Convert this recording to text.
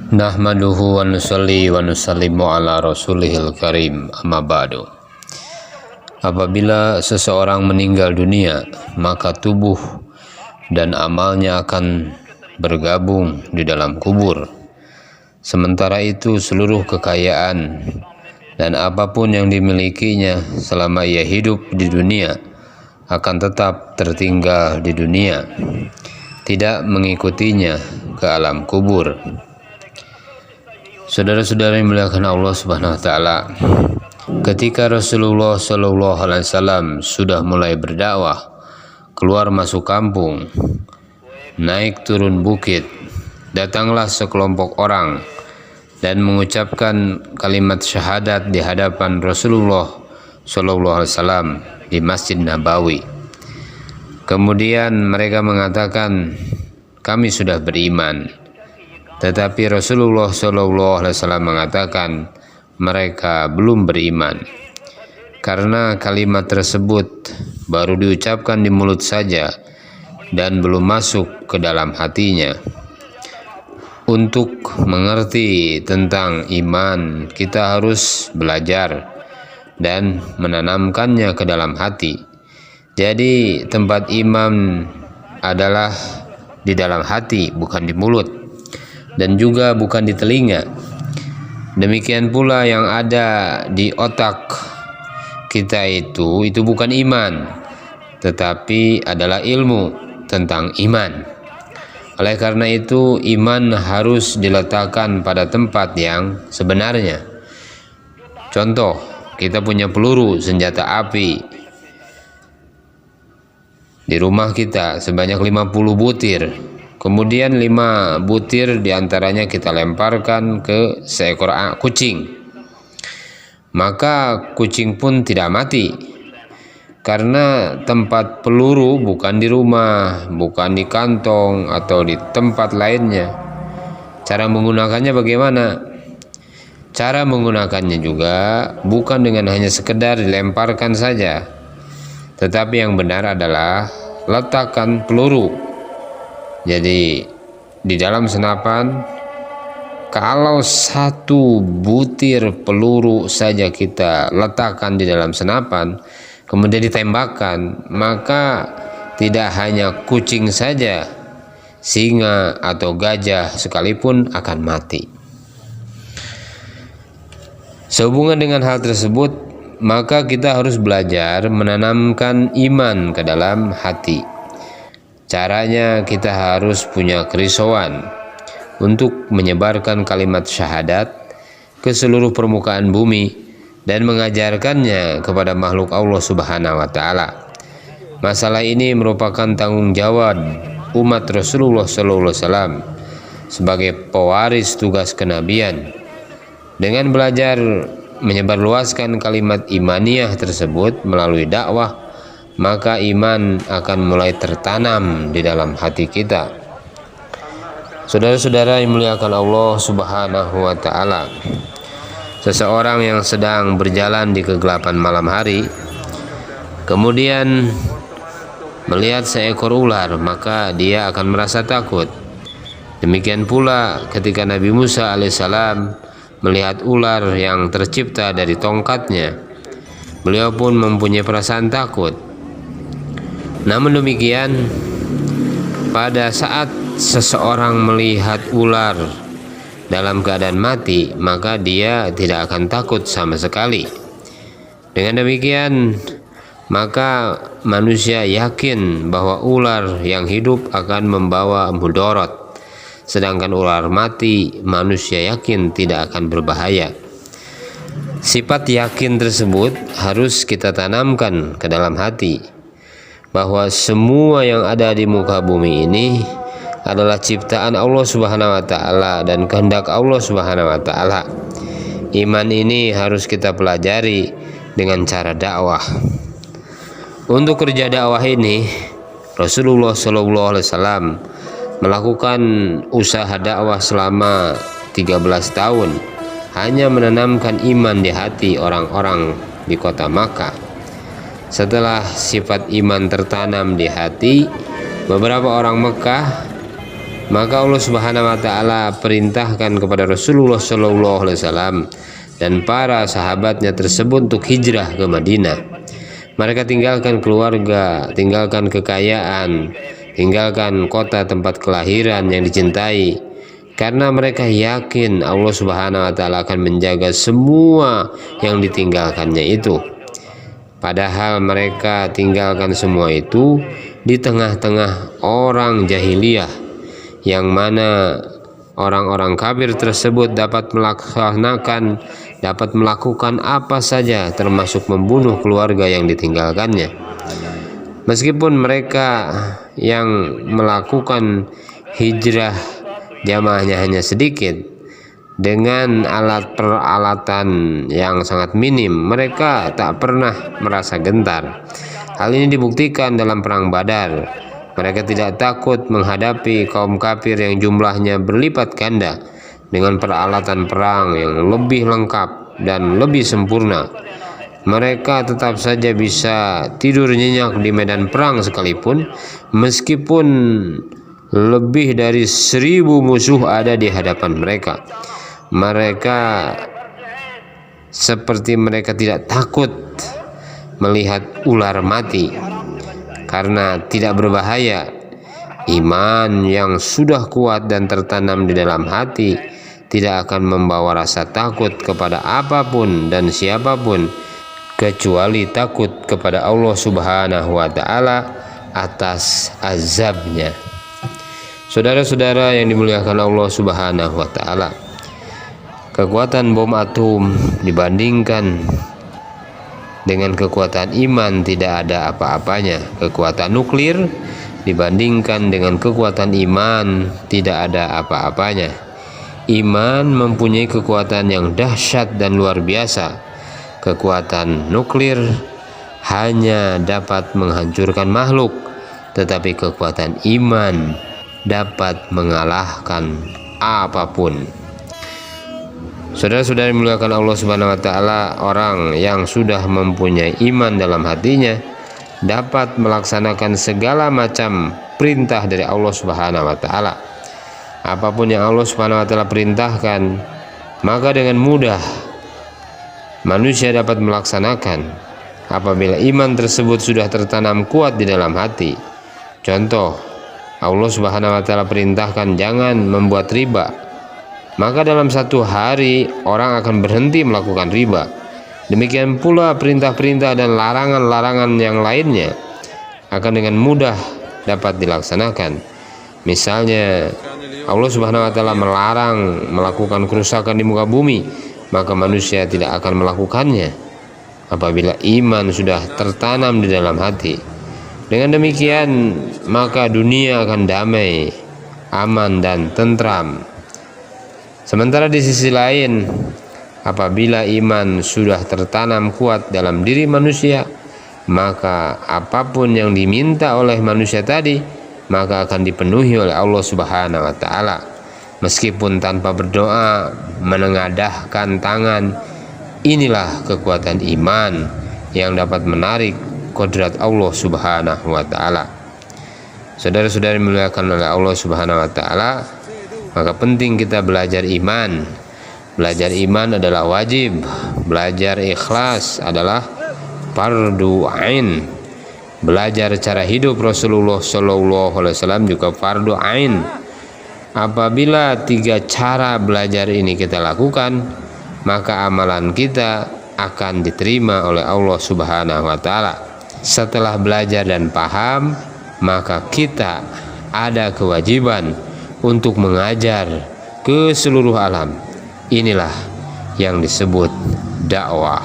Nahmaduhu wa nusalli wa nusallimu ala rasulihil karim, amma ba'du. Apabila seseorang meninggal dunia, maka tubuh dan amalnya akan bergabung di dalam kubur. Sementara itu seluruh kekayaan dan apapun yang dimilikinya selama ia hidup di dunia akan tetap tertinggal di dunia, tidak mengikutinya ke alam kubur. Saudara-saudara yang dimuliakan Allah Subhanahu wa taala, ketika Rasulullah sallallahu alaihi wasallam sudah mulai berdakwah, keluar masuk kampung, naik turun bukit, datanglah sekelompok orang dan mengucapkan kalimat syahadat di hadapan Rasulullah sallallahu alaihi wasallam di Masjid Nabawi. Kemudian mereka mengatakan, kami sudah beriman. Tetapi Rasulullah SAW mengatakan mereka belum beriman, karena kalimat tersebut baru diucapkan di mulut saja dan belum masuk ke dalam hatinya. Untuk mengerti tentang iman, kita harus belajar dan menanamkannya ke dalam hati. Jadi tempat iman adalah di dalam hati, bukan di mulut, dan juga bukan di telinga. Demikian pula yang ada di otak kita itu bukan iman, tetapi adalah ilmu tentang iman. Oleh karena itu, iman harus diletakkan pada tempat yang sebenarnya. Contoh, kita punya peluru senjata api di rumah kita sebanyak 50 butir. Kemudian 5 butir diantaranya kita lemparkan ke seekor kucing. Maka kucing pun tidak mati, karena tempat peluru bukan di rumah, bukan di kantong atau di tempat lainnya. Cara menggunakannya bagaimana? Cara menggunakannya juga bukan dengan hanya sekedar dilemparkan saja, tetapi yang benar adalah letakkan peluru. Jadi di dalam senapan, kalau 1 butir peluru saja kita letakkan di dalam senapan, kemudian ditembakkan, maka tidak hanya kucing saja, singa atau gajah sekalipun akan mati. Sehubungan dengan hal tersebut, maka kita harus belajar menanamkan iman ke dalam hati. Caranya, kita harus punya kerisauan untuk menyebarkan kalimat syahadat ke seluruh permukaan bumi dan mengajarkannya kepada makhluk Allah Subhanahu wa taala. Masalah ini merupakan tanggung jawab umat Rasulullah SAW sebagai pewaris tugas kenabian. Dengan belajar menyebarluaskan kalimat imaniyah tersebut melalui dakwah, maka iman akan mulai tertanam di dalam hati kita. Saudara-saudara yang dimuliakan Allah Subhanahu wa taala, seseorang yang sedang berjalan di kegelapan malam hari kemudian melihat seekor ular, maka dia akan merasa takut. Demikian pula ketika Nabi Musa alaihissalam melihat ular yang tercipta dari tongkatnya, beliau pun mempunyai perasaan takut. Namun demikian, pada saat seseorang melihat ular dalam keadaan mati, maka dia tidak akan takut sama sekali. Dengan demikian, maka manusia yakin bahwa ular yang hidup akan membawa mudarat, sedangkan ular mati manusia yakin tidak akan berbahaya. Sifat yakin tersebut harus kita tanamkan ke dalam hati, bahwa semua yang ada di muka bumi ini adalah ciptaan Allah Subhanahu wa taala dan kehendak Allah Subhanahu wa taala. Iman ini harus kita pelajari dengan cara dakwah. Untuk kerja dakwah ini, Rasulullah SAW melakukan usaha dakwah selama 13 tahun, hanya menanamkan iman di hati orang-orang di kota Makkah. Setelah sifat iman tertanam di hati, beberapa orang Mekah Maka Allah Subhanahu wa taala perintahkan kepada Rasulullah sallallahu alaihi wasallam dan para sahabatnya tersebut untuk hijrah ke Madinah. Mereka tinggalkan keluarga, tinggalkan kekayaan, tinggalkan kota tempat kelahiran yang dicintai, karena mereka yakin Allah Subhanahu wa taala akan menjaga semua yang ditinggalkannya itu. Padahal mereka tinggalkan semua itu di tengah-tengah orang jahiliyah, yang mana orang-orang kafir tersebut dapat melakukan apa saja, termasuk membunuh keluarga yang ditinggalkannya. Meskipun mereka yang melakukan hijrah jamaahnya hanya sedikit, dengan peralatan yang sangat minim, mereka tak pernah merasa gentar. Hal ini dibuktikan dalam perang Badar. Mereka tidak takut menghadapi kaum kafir yang jumlahnya berlipat ganda dengan peralatan perang yang lebih lengkap dan lebih sempurna. Mereka tetap saja bisa tidur nyenyak di medan perang sekalipun, meskipun lebih dari 1000 musuh ada di hadapan mereka. Mereka seperti mereka tidak takut melihat ular mati, karena tidak berbahaya. Iman yang sudah kuat dan tertanam di dalam hati tidak akan membawa rasa takut kepada apapun dan siapapun, kecuali takut kepada Allah Subhanahu wa taala atas azabnya. Saudara-saudara yang dimuliakan Allah Subhanahu wa taala, kekuatan bom atom dibandingkan dengan kekuatan iman tidak ada apa-apanya. Kekuatan nuklir dibandingkan dengan kekuatan iman tidak ada apa-apanya. Iman mempunyai kekuatan yang dahsyat dan luar biasa. Kekuatan nuklir hanya dapat menghancurkan makhluk, tetapi kekuatan iman dapat mengalahkan apapun. Saudara-saudari dimuliakan Allah Subhanahu wa taala, orang yang sudah mempunyai iman dalam hatinya dapat melaksanakan segala macam perintah dari Allah Subhanahu wa taala. Apapun yang Allah Subhanahu wa taala perintahkan, maka dengan mudah manusia dapat melaksanakan apabila iman tersebut sudah tertanam kuat di dalam hati. Contoh, Allah Subhanahu wa taala perintahkan jangan membuat riba, maka dalam satu hari orang akan berhenti melakukan riba. Demikian pula perintah-perintah dan larangan-larangan yang lainnya akan dengan mudah dapat dilaksanakan. Misalnya Allah Subhanahu wa taala melarang melakukan kerusakan di muka bumi, maka manusia tidak akan melakukannya apabila iman sudah tertanam di dalam hati. Dengan demikian maka dunia akan damai, aman dan tentram. Sementara di sisi lain, apabila iman sudah tertanam kuat dalam diri manusia, maka apapun yang diminta oleh manusia tadi, maka akan dipenuhi oleh Allah Subhanahu wa taala. Meskipun tanpa berdoa, menengadahkan tangan. Inilah kekuatan iman yang dapat menarik kodrat Allah Subhanahu wa taala. Saudara-saudari dimuliakan oleh Allah Subhanahu wa taala, maka penting kita belajar iman. Belajar iman adalah wajib. Belajar ikhlas adalah fardu ain. Belajar cara hidup Rasulullah sallallahu alaihi wasallam juga fardu ain. Apabila 3 cara belajar ini kita lakukan, maka amalan kita akan diterima oleh Allah Subhanahu wa taala. Setelah belajar dan paham, maka kita ada kewajiban untuk mengajar ke seluruh alam. Inilah yang disebut dakwah.